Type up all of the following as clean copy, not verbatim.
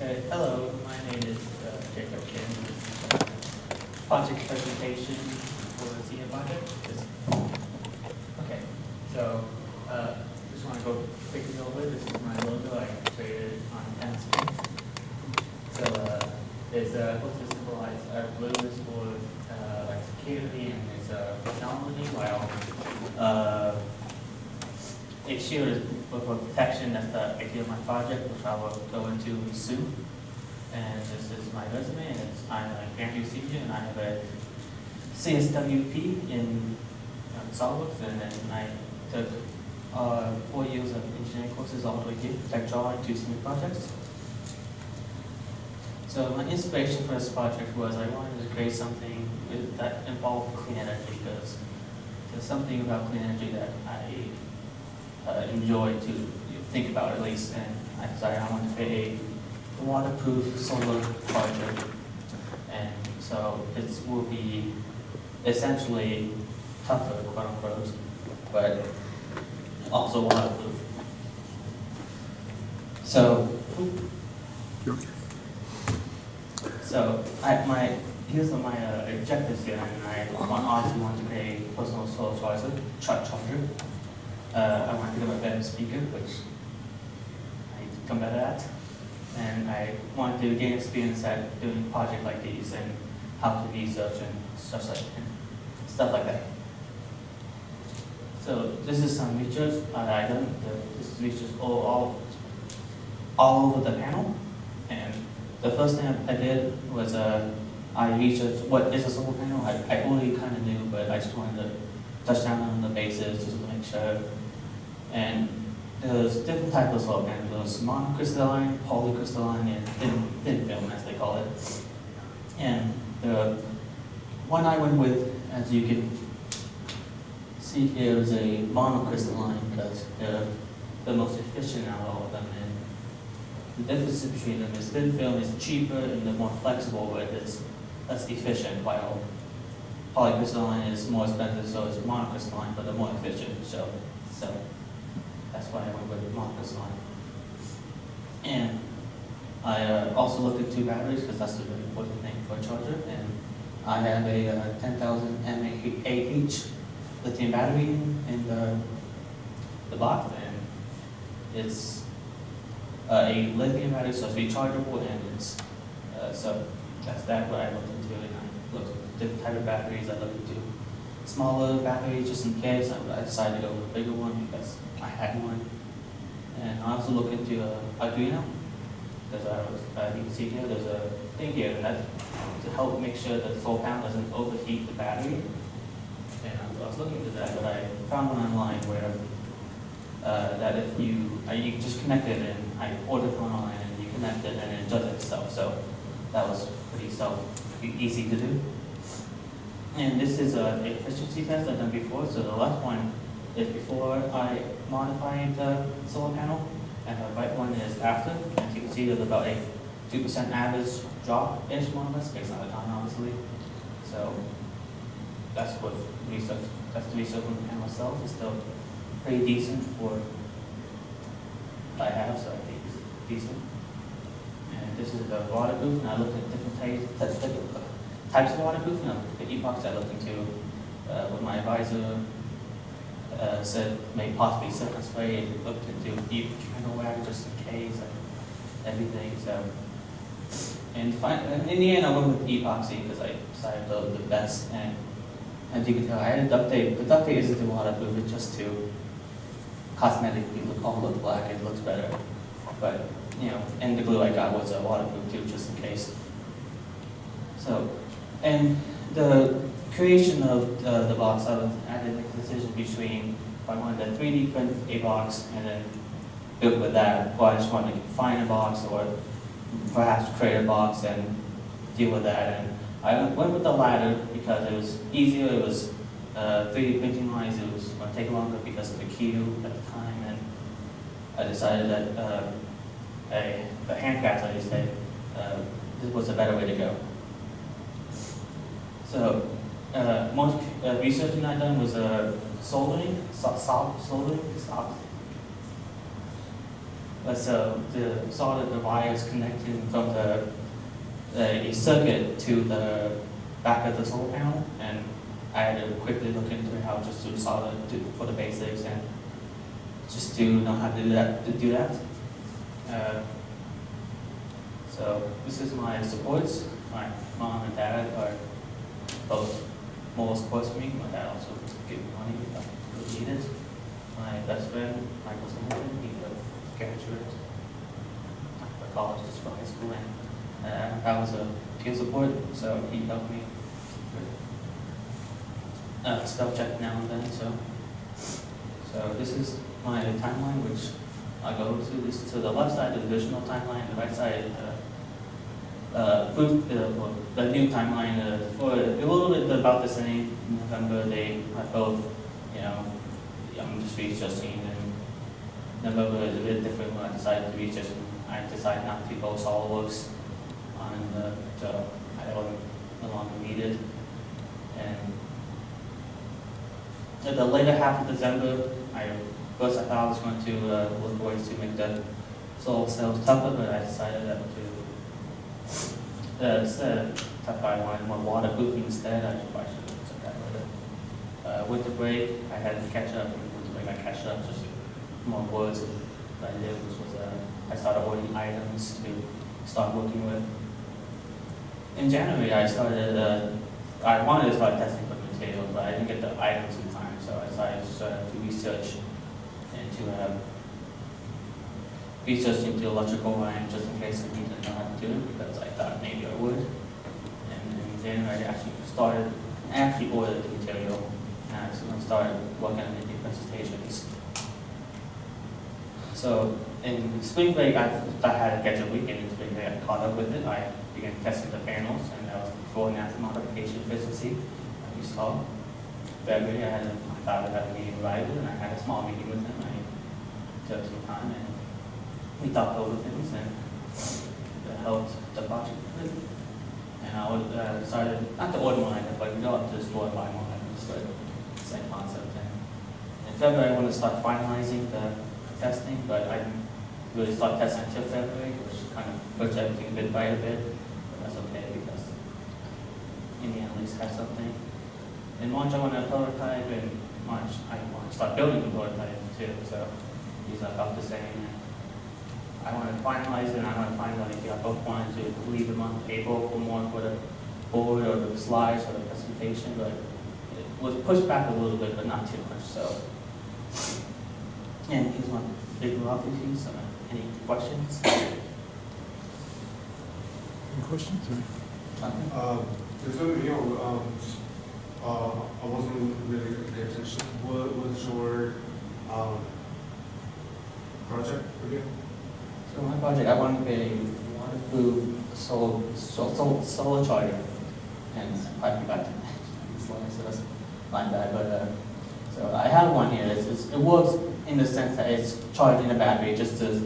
Okay, hello, my name is Jacob Kim. Project presentation for the senior project. Okay, so just want to go quickly over. This is my logo I created on Penspin. So it's supposed to symbolize blue is for like security and it's technology, while a shield is for protection. That's the idea of my project, which I will go into soon. And this is my resume, and I'm a graduate senior, and I have a CSWP in SolidWorks, and then I took 4 years of engineering courses all the way here, tech drawing to senior projects. So my inspiration for this project was I wanted to create something that involved clean energy, because there's something about clean energy that I enjoy to think about at least, and I decided I wanted to create a waterproof solar project, and so it will be essentially tougher, quote unquote, but also waterproof. So, here's my objectives here, and I obviously want to create a personal solar charger. I want to become a better speaker, which I need to become better at. And I wanted to gain experience at doing projects like these and how to research and stuff like that. So this is some research I done. This is research all over the panel. And the first thing I did was I researched what is a solar panel. I already kind of knew, but I just wanted to touch down on the basis just to make sure. And there's different types of solar panels. There's monocrystalline, polycrystalline, and thin film, as they call it. And the one I went with, as you can see here, is a monocrystalline, because they're the most efficient out of all of them. And the difference between them is thin film is cheaper and they're more flexible, but it's less efficient, while polycrystalline is more expensive, so it's monocrystalline, but they're more efficient. So that's why I went with monocrystalline. And I also looked into batteries, because that's a really important thing for a charger. And I have a 10,000 mAh lithium battery in the box, and it's a lithium battery, so it's rechargeable, and it's so that's what I looked into. And I looked at different type of batteries. I looked into smaller batteries just in case. I decided to go with a bigger one because I had one. And I also looked into Arduino, because you can see here, there's a thing here that to help make sure that the solar panel doesn't overheat the battery. And I was looking into that, but I found one online where that if you can just connect it, and I ordered one online, and you connect it, and it does it itself. So that was pretty easy to do. And this is an efficiency test I've done before. So the left one is before I modified the solar panel, and the right one is after. As you can see, there's about a 2% average drop-ish, more or less, based on the time, obviously. So that's what research. That's the research on the panel itself. It's still pretty decent for what I have, so I think it's decent. And this is the waterproof, and I looked at different types of waterproof. The epochs I looked into, what my advisor said may possibly silicone spray, and looked into deep candle wax just in case, and everything. So, and in the end, I went with epoxy because I decided the best. And as you can tell, I had a duct tape. The duct tape isn't to waterproof; it's just to cosmetically look black. It looks better, but and the glue I got was waterproof too, just in case. So, and the creation of the box, I had to make a decision between if I wanted to 3D print a box and then build with that, or I just wanted to find a box, or perhaps create a box and deal with that. And I went with the latter because it was easier. It was 3D printing wise, it was going to take longer because of the queue at the time, and I decided that the handcrafts, I just said, this was a better way to go. So most researching I've done was soldering, soldering. So the solder, the wires connecting from a circuit to the back of the solar panel, and I had to quickly look into how just to solder for the basics and just to know how to do that. So this is my supports. My mom and dad are both more supports for me. My dad also gave me money if I needed. My best friend, Michael Singleton, he's a graduate of college just for high school, and that was a peer support, so he helped me with spell check now and then. So this is my timeline, which I go to. This to the left side is the original timeline, the right side is the new timeline. For a little bit about the same. In November they are both, I'm just researching, and November is a bit different when I decided to research. I decided not to go SolidWorks on the I wasn't no longer needed. And at the later half of December, first I thought I was going to look for ways to make the solar cells tougher, but I decided that I wanted more waterproofing instead. I should have took that later. Winter break, I had to catch up. Winter break, I catch up just more words that I did, which was I started ordering items to start working with. In January, I wanted to start testing for materials, but I didn't get the items in time, so I decided to research into electrical wiring just in case I needed to know how to do it, because I thought maybe I would. And in January, I actually ordered the material, and I started working on making presentations. So in spring break, I had a catch-up weekend. In spring break, I caught up with it. I began testing the panels, and that was before and after modification efficiency, like you saw. February, I thought I had a meeting with Ryder, and I had a small meeting with him. I took some time, and we talked over things, and it helped the project a bit. And I decided not to order more items, but we don't have to just order buy more items, but same concept. And in February, I wanted to start finalizing the testing, but I didn't really start testing until February, which kind of pushed everything a bit by a bit, but that's okay because in the end, at least have something. In March, I want to prototype, and March, I want to start building the prototype too, so these are about the same. I want to finalize it, and I want to find out if I both wanted to leave them on the table for more for the board or the slides or the presentation, but it was pushed back a little bit, but not too much. So, and here's my Bibliography piece. Any questions? Any questions? I wasn't really paying attention. What was your project again? So my project, I want to be a waterproof solar charger, and I forgot to mention this one, so that's my bad. But so I have one here. It works in the sense that it's charging the battery, just to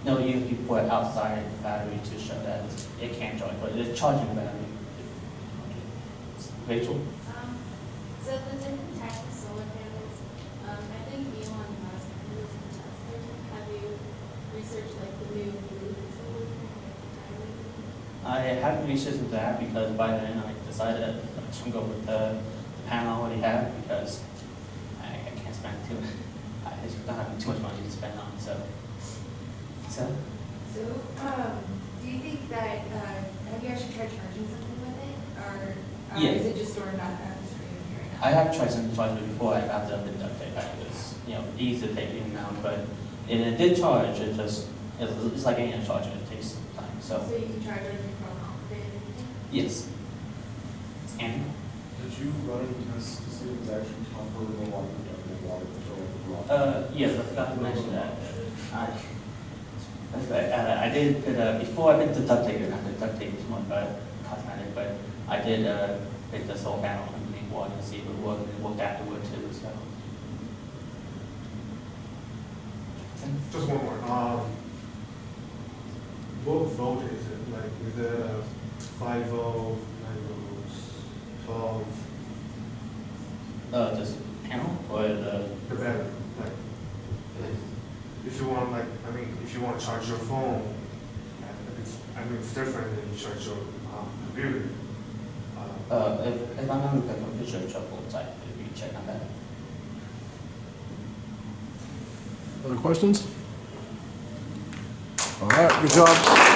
no use you put outside the battery to show that it can't charge, but it's charging the battery. Rachel? So the different types of solar panels, I think Elon Musk was in Tesla. Have you researched like the new blue solar panel? I haven't researched that because by then I decided to go with the panel I already have because I can't spend I just don't have too much money to spend on. So do you think that, have you actually tried charging something with it? Or yeah. Is it just stored back up for you right now? I have tried some charger before. I got the duct tape. It was easy to take in and out, but it did charge. It's like any other charger. It takes some time. So you can charge it from home? yes. And Did you run any tests to see if it's actually tougher than water control? yes, I forgot to mention that. I did before I picked the duct tape. The duct tape is more cosmetic, but I did pick the solar panel underneath water to see if it worked. It worked afterward too. So. Just one more. What volt is it? Like, is it 5 volt, 9 volts, 12? Just panel or the The battery, like, if you want like, I mean, if you want to charge your phone, it's different than you charge your computer. If I'm on the computer trouble side, if you check on that. Other questions? All right, good job.